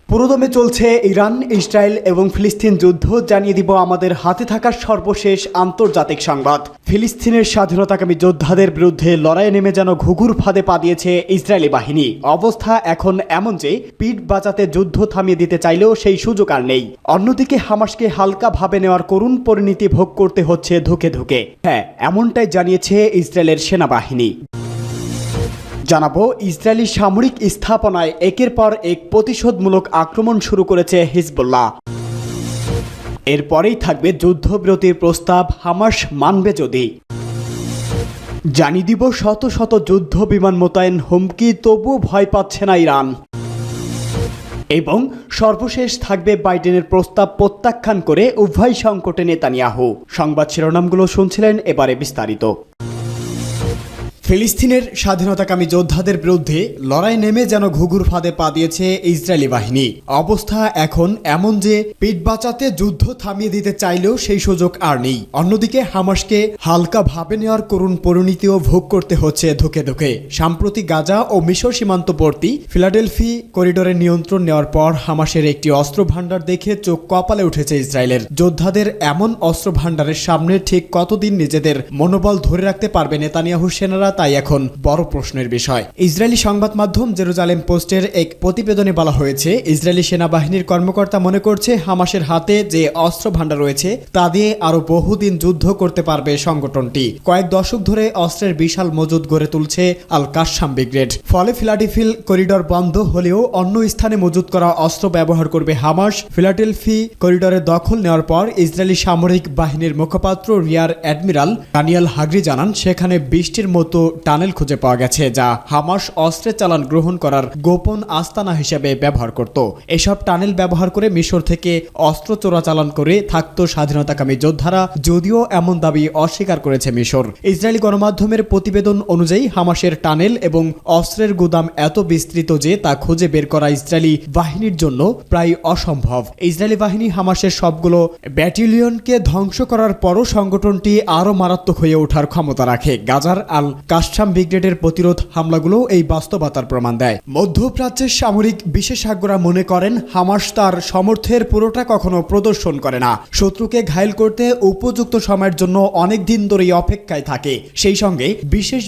পুরোদমে চলছে Iran, Israel এবং ফিলিস্তিন যুদ্ধ। জানিয়ে দিব আমাদের হাতে থাকা সর্বশেষ আন্তর্জাতিক সংবাদ। ফিলিস্তিনের স্বাধীনতাকামী যোদ্ধাদের বিরুদ্ধে লড়াইয়ে নেমে যেন ঘুঘুর ফাঁদে পা দিয়েছে ইসরায়েলি বাহিনী। অবস্থা এখন এমন যে পিঠ বাঁচাতে যুদ্ধ থামিয়ে দিতে চাইলেও সেই সুযোগ আর নেই। অন্যদিকে হামাসকে হালকাভাবে নেওয়ার করুণ পরিণতি ভোগ করতে হচ্ছে ধুকে ধুকে। হ্যাঁ, এমনটাই জানিয়েছে ইসরায়েলের সেনাবাহিনী। জানাবো, ইসরায়েলি সামরিক স্থাপনায় একের পর এক প্রতিশোধমূলক আক্রমণ শুরু করেছে হিজবুল্লাহ। এরপরেই থাকবে যুদ্ধবিরতির প্রস্তাব হামাস মানবে যদি। জানিয়ে দিব শত শত যুদ্ধ বিমান মোতায়েন হুমকি, তবুও ভয় পাচ্ছে না ইরান। এবং সর্বশেষ থাকবে বাইডেনের প্রস্তাব প্রত্যাখ্যান করে উভয় সংকটে নেতানিয়াহু। সংবাদ শিরোনামগুলো শুনছিলেন, এবারে বিস্তারিত। ফিলিস্তিনের স্বাধীনতাকামী যোদ্ধাদের বিরুদ্ধে লড়াই নেমে যেন ঘুঘুর ফাঁদে পা দিয়েছে ইসরায়েলি বাহিনী। অবস্থা এখন এমন যে পিঠ বাঁচাতে যুদ্ধ থামিয়ে দিতে চাইলেও সেই সুযোগ আর নেই। অন্যদিকে হামাসকে হালকাভাবে নেওয়ার করুণ পরিণতিও ভোগ করতে হচ্ছে ধুকে ধুকে। সম্প্রতি গাজা ও মিশর সীমান্তবর্তী ফিলাডেলফি করিডোরের নিয়ন্ত্রণ নেওয়ার পর হামাসের একটি অস্ত্র ভাণ্ডার দেখে চোখ কপালে উঠেছে ইসরায়েলের। যোদ্ধাদের এমন অস্ত্র ভাণ্ডারের সামনে ঠিক কতদিন নিজেদের মনোবল ধরে রাখতে পারবে নেতানিয়াহু সেনারা, তাই এখন বড় প্রশ্নের বিষয়। ইসরায়েলি সংবাদ মাধ্যম জেরুজালেম পোস্টের এক প্রতিবেদনে বলা হয়েছে, ইসরায়েলি সেনাবাহিনীর কর্মকর্তা মনে করছে হামাসের হাতে যে অস্ত্র ভাণ্ডার রয়েছে তা দিয়ে আরো বহুদিন যুদ্ধ করতে পারবে সংগঠনটি। কয়েক দশক ধরে অস্ত্রের বিশাল মজুদ গড়ে তুলছে আল কাসসাম ব্রিগেড। ফলে ফিলাডেলফি করিডোর বন্ধ হলেও অন্য স্থানে মজুদ করা অস্ত্র ব্যবহার করবে হামাস। ফিলাডেলফি করিডোরের দখল নেওয়ার পর ইসরায়েলি সামরিক বাহিনীর মুখপাত্র রিয়ার অ্যাডমিরাল দানিয়েল হাগরি জানান, সেখানে 20টির মতো টানেল খুঁজে পাওয়া গেছে যা হামাস অস্ত্রের চালান গ্রহণ করার গোপন আস্তানা হিসেবে ব্যবহার করত। এসব টানেল ব্যবহার করে মিশর থেকে অস্ত্র চোরাচালান করে থাকতো স্বাধীনতাকামী যোদ্ধারা, যদিও এমন দাবি অস্বীকার করেছে মিশর। ইসরায়েলি গণমাধ্যমের প্রতিবেদন অনুযায়ী হামাসের টানেল এবং অস্ত্রের গুদাম এত বিস্তৃত যে তা খুঁজে বের করা ইসরায়েলি বাহিনীর জন্য প্রায় অসম্ভব। ইসরায়েলি বাহিনী হামাসের সবগুলো ব্যাটালিয়নকে ধ্বংস করার পরও সংগঠনটি আরও মারাত্মক হয়ে ওঠার ক্ষমতা রাখে। গাজার আল কাসসাম ব্রিগেডের প্রতিরোধ হামলাগুলো এই বাস্তবতার প্রমাণ দেয়। মধ্যপ্রাচ্যের সামরিক বিশেষজ্ঞরা মনে করেন, হামাস তার সামর্থ্যের পুরোটা কখনো প্রদর্শন করে না। শত্রুকে ঘায়েল করতে উপযুক্ত সময়ের জন্য অনেক দিন ধরেই অপেক্ষায় থাকে। সেই সঙ্গে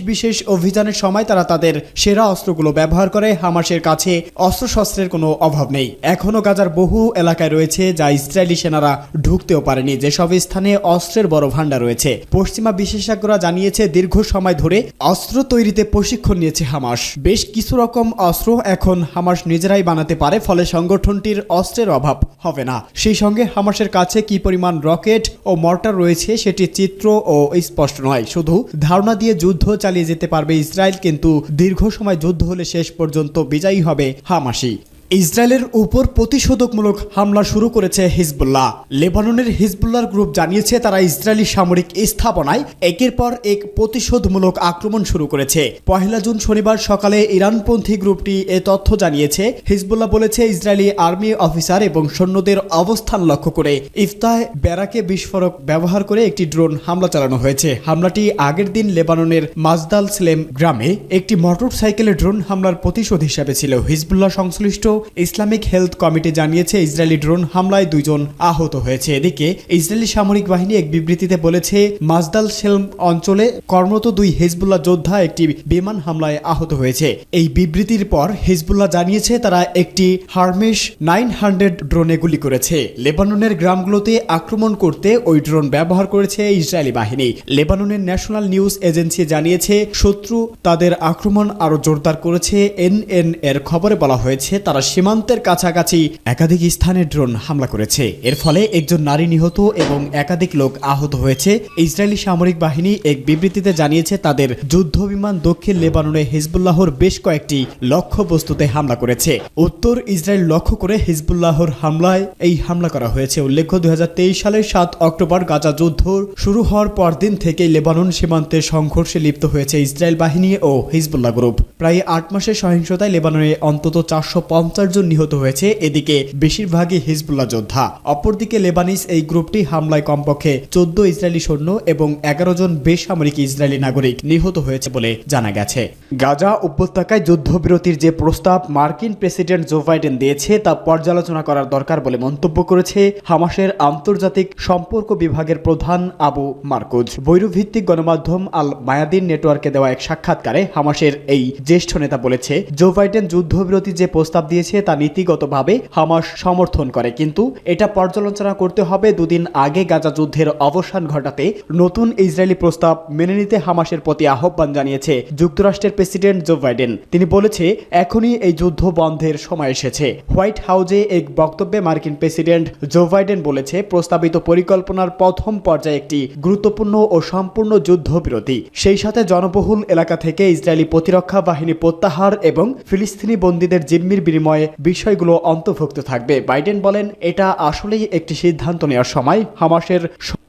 বিশেষ অভিযানের সময় তারা তাদের সেরা অস্ত্রগুলো ব্যবহার করে। হামাসের কাছে অস্ত্রশস্ত্রের কোনো অভাব নেই। এখনও গাজার বহু এলাকায় রয়েছে যা ইসরায়েলি সেনারা ঢুকতেও পারেনি, যেসব স্থানে অস্ত্রের বড় ভাণ্ডার রয়েছে। পশ্চিমা বিশেষজ্ঞরা জানিয়েছে, দীর্ঘ সময় ধরে অস্ত্র তৈরিতে প্রশিক্ষণ নিয়েছে হামাস। বেশ কিছু রকম অস্ত্র এখন হামাস নিজেরাই বানাতে পারে, ফলে সংগঠনটির অস্ত্রের অভাব হবে না। সেই সঙ্গে হামাসের কাছে কি পরিমাণ রকেট ও মর্টার রয়েছে সেটি চিত্র ও স্পষ্ট নয়। শুধু ধারণা দিয়ে যুদ্ধ চালিয়ে যেতে পারবে ইসরায়েল, কিন্তু দীর্ঘ সময় যুদ্ধ হলে শেষ পর্যন্ত বিজয়ী হবে হামাসই। ইসরায়েলের উপর প্রতিশোধকমূলক হামলা শুরু করেছে হিজবুল্লাহ। লেবাননের হিজবুল্লাহর গ্রুপ জানিয়েছে, তারা ইসরায়েলি সামরিক স্থাপনায় একের পর এক প্রতিশোধমূলক আক্রমণ শুরু করেছে। 1 জুন শনিবার সকালে ইরানপন্থী গ্রুপটি এ তথ্য জানিয়েছে। হিজবুল্লাহ বলেছে, ইসরায়েলি আর্মি অফিসার এবং সৈন্যদের অবস্থান লক্ষ্য করে ইফতাহ ব্যারাকে বিস্ফোরক ব্যবহার করে একটি ড্রোন হামলা চালানো হয়েছে। হামলাটি আগের দিন লেবাননের মাজদাল সেলেম গ্রামে একটি মোটরসাইকেলের ড্রোন হামলার প্রতিশোধ হিসেবে ছিল। হিজবুল্লাহ সংশ্লিষ্ট ইসলামিক হেলথ কমিটি জানিয়েছে, ইসরায়েলি ড্রোন হামলায় 2 জন আহত হয়েছে। এদিকে ইসরায়েলি সামরিক বাহিনী এক বিবৃতিতে বলেছে, মাজদাল সেলম অঞ্চলে কর্মরত 2 হিজবুল্লাহ যোদ্ধা একটি বিমান হামলায় আহত হয়েছে। এই বিবৃতির পর হিজবুল্লাহ জানিয়েছে, তারা একটি হারমেস 900 ড্রোনে গুলি করেছে। লেবাননের গ্রামগুলোতে আক্রমণ করতে ওই ড্রোন ব্যবহার করেছে ইসরায়েলি বাহিনী। লেবাননের ন্যাশনাল নিউজ এজেন্সি জানিয়েছে, শত্রু তাদের আক্রমণ আরো জোরদার করেছে। এনএন এর খবরে বলা হয়েছে, তারা সীমান্তের কাছাকাছি একাধিক স্থানে ড্রোন হামলা করেছে। এর ফলে একজন নারী নিহত এবং একাধিক লোক আহত হয়েছে। ইসরায়েলি সামরিক বাহিনী এক বিবৃতিতে জানিয়েছে, তাদের যুদ্ধ বিমান দক্ষিণ লেবাননে হিজবুল্লাহর বেশ কয়েকটি লক্ষ্যবস্তুতে হামলা করেছে। উত্তর ইসরায়েল লক্ষ্য করে হিজবুল্লাহর হামলায় এই হামলা করা হয়েছে। উল্লেখ্য, 2023 সালের 7 অক্টোবর গাজা যুদ্ধ শুরু হওয়ার পরদিন থেকে লেবানন সীমান্তে সংঘর্ষে লিপ্ত হয়েছে ইসরায়েল বাহিনী ও হিজবুল্লাহ গ্রুপ। প্রায় 8 মাসের সহিংসতায় লেবাননে অন্তত 450 50 জন নিহত হয়েছে, এদিকে বেশিরভাগই হিজবুল্লাহ যোদ্ধা। অপরদিকে লেবানিজ এই গ্রুপটি হামলায় কমপক্ষে 14 ইসরায়েলি সৈন্য এবং 11 জন বেসামরিক ইসরায়েলি নাগরিক নিহত হয়েছে বলে জানা গেছে। গাজা উপত্যকায় যুদ্ধবিরতির যে প্রস্তাব মার্কিন প্রেসিডেন্ট জো বাইডেন দিয়েছে তা পর্যালোচনা করার দরকার বলে মন্তব্য করেছে হামাসের আন্তর্জাতিক সম্পর্ক বিভাগের প্রধান আবু মারকুজ। বৈরু ভিত্তিক গণমাধ্যম আল মায়াদিন নেটওয়ার্কে দেওয়া এক সাক্ষাৎকারে হামাসের এই জ্যেষ্ঠ নেতা বলেছে, জো বাইডেন যুদ্ধবিরতি যে প্রস্তাব দিয়েছে তা নীতিগতভাবে হামাস সমর্থন করে, কিন্তু এটা পর্যালোচনা করতে হবে। দুদিন আগে গাজা যুদ্ধের অবসান ঘটাতে নতুন ইসরায়েলি প্রস্তাব মেনে নিতে হামাসের প্রতি আহ্বান জানিয়েছে যুক্তরাষ্ট্রের প্রেসিডেন্ট জো বাইডেন। তিনি বলেছে, এখনই এই যুদ্ধ বন্ধের সময় এসেছে। হোয়াইট হাউসে এক বক্তব্যে মার্কিন প্রেসিডেন্ট জো বাইডেন বলেছে, প্রস্তাবিত পরিকল্পনার প্রথম পর্যায়ে একটি গুরুত্বপূর্ণ ও সম্পূর্ণ যুদ্ধবিরতি, সেই সাথে জনবহুল এলাকা থেকে ইসরায়েলি প্রতিরক্ষা বাহিনী প্রত্যাহার এবং ফিলিস্তিনি বন্দীদের জিম্মির বিনিময়ে বিষয়গুলো অন্তর্ভুক্ত থাকবে। বাইডেন বলেন, এটা আসলেই একটি সিদ্ধান্ত নেওয়ার সময়।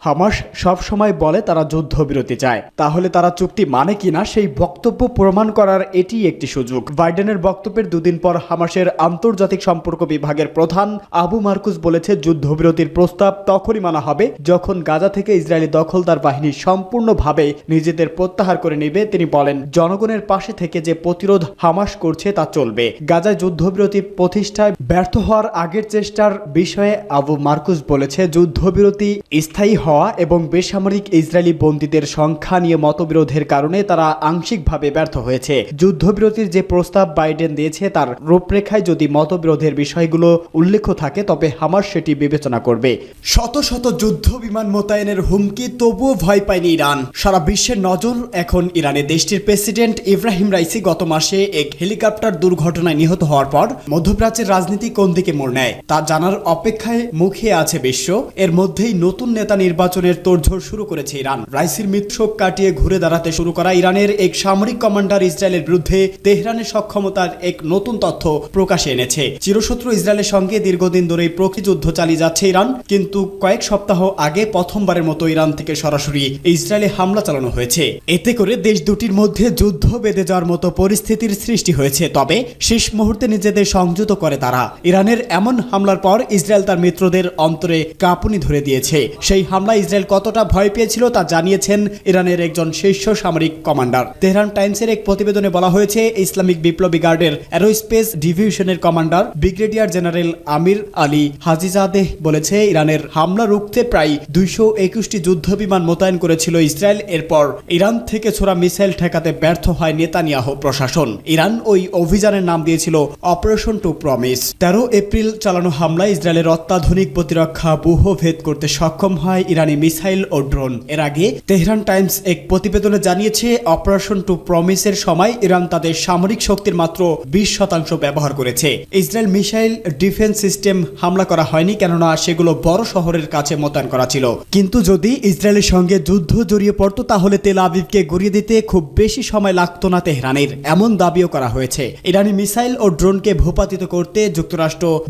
হামাস সব সময় বলে তারা যুদ্ধবিরতি চায়, তাহলে তারা চুক্তি মানে কিনা সেই বক্তব্য প্রমাণ করার এটি একটি সুযোগ। বাইডেনের বক্তব্যের দুদিন পর হামাসের আন্তর্জাতিক সম্পর্ক বিভাগের প্রধান আবু মারকুজ বলেছে, যুদ্ধবিরতির প্রস্তাব তখনই মানা হবে যখন গাজা থেকে ইসরায়েলি দখলদার বাহিনী সম্পূর্ণভাবে নিজেদের প্রত্যাহার করে নেবে। তিনি বলেন, জনগণের পাশে থেকে যে প্রতিরোধ হামাস করছে তা চলবে। গাজায় যুদ্ধবিরতি প্রতিষ্ঠায় ব্যর্থ হওয়ার আগের চেষ্টার বিষয়ে আবু মারকুজ বলেছে, যুদ্ধবিরতি স্থায়ী হওয়া এবং বেসামরিক ইসরায়েলি বন্দীদের সংখ্যা নিয়ে মতবিরোধের কারণে তারা আংশিকভাবে ব্যর্থ হয়েছে। যুদ্ধবিরতির যে প্রস্তাব বাইডেন দিয়েছে তার রূপরেখায় যদি মতবিরোধের বিষয়গুলো উল্লেখ থাকে তবে হামাস সেটি বিবেচনা করবে। শত শত যুদ্ধ বিমান মোতায়েনের হুমকি, তবুও ভয় পায়নি ইরান। সারা বিশ্বের নজর এখন ইরানে। দেশটির প্রেসিডেন্ট ইব্রাহিম রাইসি গত মাসে এক হেলিকপ্টার দুর্ঘটনায় নিহত হওয়ার পর মধ্যপ্রাচ্যের রাজনীতি কোন দিকে মোড় নেয় তা জানার অপেক্ষায় মুখিয়ে আছে বিশ্ব। এর মধ্যেই নতুন নেতা নির্বাচনের তোড়জোড় শুরু করেছে ইরান। রাইসির মৃত্যুশোক কাটিয়ে ঘুরে দাঁড়াতে শুরু করা ইরানের এক সামরিক কমান্ডার ইসরায়েলের বিরুদ্ধে তেহরানের সক্ষমতার এক নতুন তথ্য প্রকাশে এনেছে। চিরশত্রু ইসরায়েলের সঙ্গে দীর্ঘদিন ধরেই প্রতিযুদ্ধ চালিয়ে যাচ্ছে ইরান, কিন্তু কয়েক সপ্তাহ আগে প্রথমবারের মতো ইরান থেকে সরাসরি ইসরায়েলে হামলা চালানো হয়েছে। এতে করে দেশ দুটির মধ্যে যুদ্ধ বেঁধে যাওয়ার মতো পরিস্থিতির সৃষ্টি হয়েছে। তবে শেষ মুহূর্তে নিজেদের সংযত করে তারা। ইরানের এমন হামলার পর ইসরায়েল তার মিত্রদের অন্তরে কাঁপুনি ধরে দিয়েছে। সেই হামলায় ইসরায়েল কতটা ভয় পেয়েছিল তা জানিয়েছেন ইরানের একজন শীর্ষ সামরিক কমান্ডার। তেহরান টাইমসের এক প্রতিবেদনে বলা হয়েছে, ইসলামিক বিপ্লবী গার্ডের অ্যারোস্পেস ডিভিশনের কমান্ডার ব্রিগেডিয়ার জেনারেল আমির আলী হাজিজাদেহ বলেছে, ইরানের হামলা রুখতে প্রায় 221টি যুদ্ধবিমান মোতায়েন করেছিল ইসরায়েল। এরপর ইরান থেকে ছোড়া মিসাইল ঠেকাতে ব্যর্থ হয় নেতানিয়াহু প্রশাসন। ইরান ওই অভিযানের নাম দিয়েছিল অপারেশন টু প্রমিস। 13 এপ্রিল চালানো হামলায় ইসরায়েলের অত্যাধুনিক প্রতিরক্ষা ব্যূহ ভেদ করতে সক্ষম হয় ইরানি মিসাইল ও ড্রোন। এর আগে তেহরান টাইমস এক প্রতিবেদনে জানিয়েছে, অপারেশন টু প্রমিসের সময় ইরান তাদের সামরিক শক্তির মাত্র 20% ব্যবহার করেছে। ইসরায়েল মিসাইল ডিফেন্স সিস্টেম হামলা করা হয়নি, কেননা সেগুলো বড় শহরের কাছে মোতায়েন করা ছিল। কিন্তু যদি ইসরায়েলের সঙ্গে যুদ্ধ জড়িয়ে পড়তো তাহলে তেল আবিবকে গড়িয়ে দিতে খুব বেশি সময় লাগতো না তেহরানের, এমন দাবিও করা হয়েছে। ইরানি মিসাইল ও ড্রোনকে ভূপাতিত করতে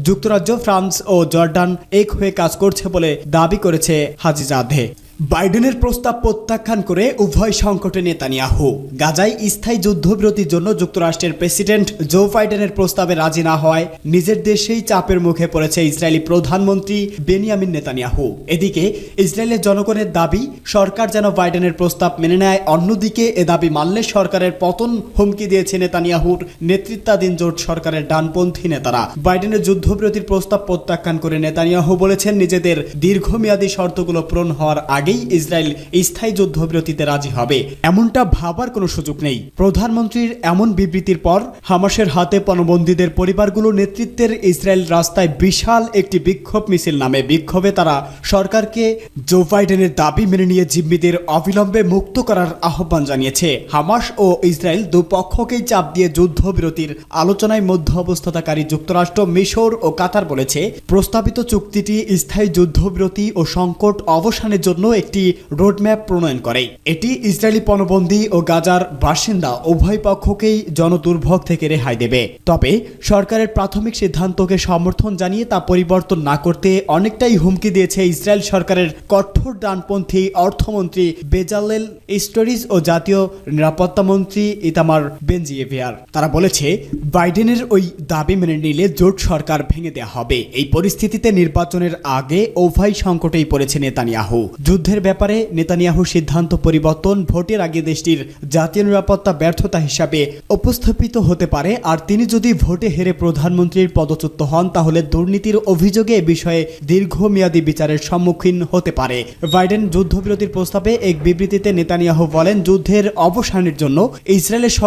যুক্তরাজ্য, ফ্রান্স ও জর্ডান এক হয়ে কাজ করছে বলে দাবি করেছে হাজিজাদেহ। বাইডেনের প্রস্তাব প্রত্যাখ্যান করে উভয় সংকটে নেতানিয়াহু। গাজায় স্থায়ী যুদ্ধবিরতির জন্য যুক্তরাষ্ট্রের প্রেসিডেন্ট জো বাইডেনের প্রস্তাবে রাজি না হওয়ায় নিজের দেশেই চাপের মুখে পড়েছে ইসরায়েলি প্রধানমন্ত্রী বেনিয়ামিন নেতানিয়াহু। এদিকে ইসরায়েলের জনগণের দাবি সরকার যেন বাইডেনের প্রস্তাব মেনে নেয়। অন্যদিকে এ দাবি মানলে সরকারের পতন হুমকি দিয়েছে নেতানিয়াহুর নেতৃত্বাধীন জোট সরকারের ডানপন্থী নেতারা। বাইডেনের যুদ্ধবিরতির প্রস্তাব প্রত্যাখ্যান করে নেতানিয়াহু বলেছেন, নিজেদের দীর্ঘমেয়াদী শর্তগুলো পূরণ হওয়ার আগে ইসরায়েল স্থায়ী যুদ্ধবিরতিতে রাজি হবে এমনটা ভাবার কোনো সুযোগ নেই। প্রধানমন্ত্রীর এমন বিবৃতির পর হামাসের হাতে পণবন্দীদের পরিবারগুলো নেতৃত্বের ইসরায়েল রাস্তায় বিশাল একটি বিক্ষোভ মিছিল নামে। বিক্ষোভে তারা সরকারকে জো বাইডেনের দাবি মেনে নিয়ে জিম্মিদের অবিলম্বে মুক্ত করার আহ্বান জানিয়েছে। হামাস ও ইসরায়েল দুপক্ষকেই চাপ দিয়ে যুদ্ধবিরতির আলোচনায় মধ্য অবস্থাকারী যুক্তরাষ্ট্র, মিশর ও কাতার বলেছে, প্রস্তাবিত চুক্তিটি স্থায়ী যুদ্ধবিরতি ও সংকট অবসানের জন্য একটি রোডম্যাপ প্রণয়ন করে। এটি ইসরায়েলি পণবন্দী ও গাজার বাসিন্দা উভয় পক্ষকেই জনদুর্ভোগ থেকে রেহাই দেবে। তবে সরকারের প্রাথমিক সিদ্ধান্তকে সমর্থন জানিয়ে তা পরিবর্তন না করতে অনেকটাই হুমকি দিয়েছে ইসরায়েল সরকারের কঠোর ডানপন্থী অর্থমন্ত্রী বেজালেল স্টোরিজ ও জাতীয় নিরাপত্তা মন্ত্রী ইতামার বেনজিয়েভিয়ার। তারা বলেছে, বাইডেনের ওই দাবি মেনে নিলে জোট সরকার ভেঙে দেওয়া হবে। এই পরিস্থিতিতে নির্বাচনের আগে উভয় সংকটেই পড়েছে নেতানিয়াহু। যুদ্ধের ব্যাপারে নেতানিয়াহু সিদ্ধান্ত পরিবর্তন ভোটের আগে দেশটির জাতীয় নিরাপত্তা ব্যর্থতা হিসাবে উপস্থাপিত হতে পারে। আর তিনি যদি ভোটে হেরে প্রধানমন্ত্রীর পদচ্যুত হন তাহলে দুর্নীতির অভিযোগে এ বিষয়ে দীর্ঘমেয়াদী বিচারের সম্মুখীন হতে পারে। বাইডেন যুদ্ধবিরতির প্রস্তাবে এক বিবৃতিতে নেতানিয়াহু বলেন, যুদ্ধের অবসানের জন্য ইসরায়েলের শর্ত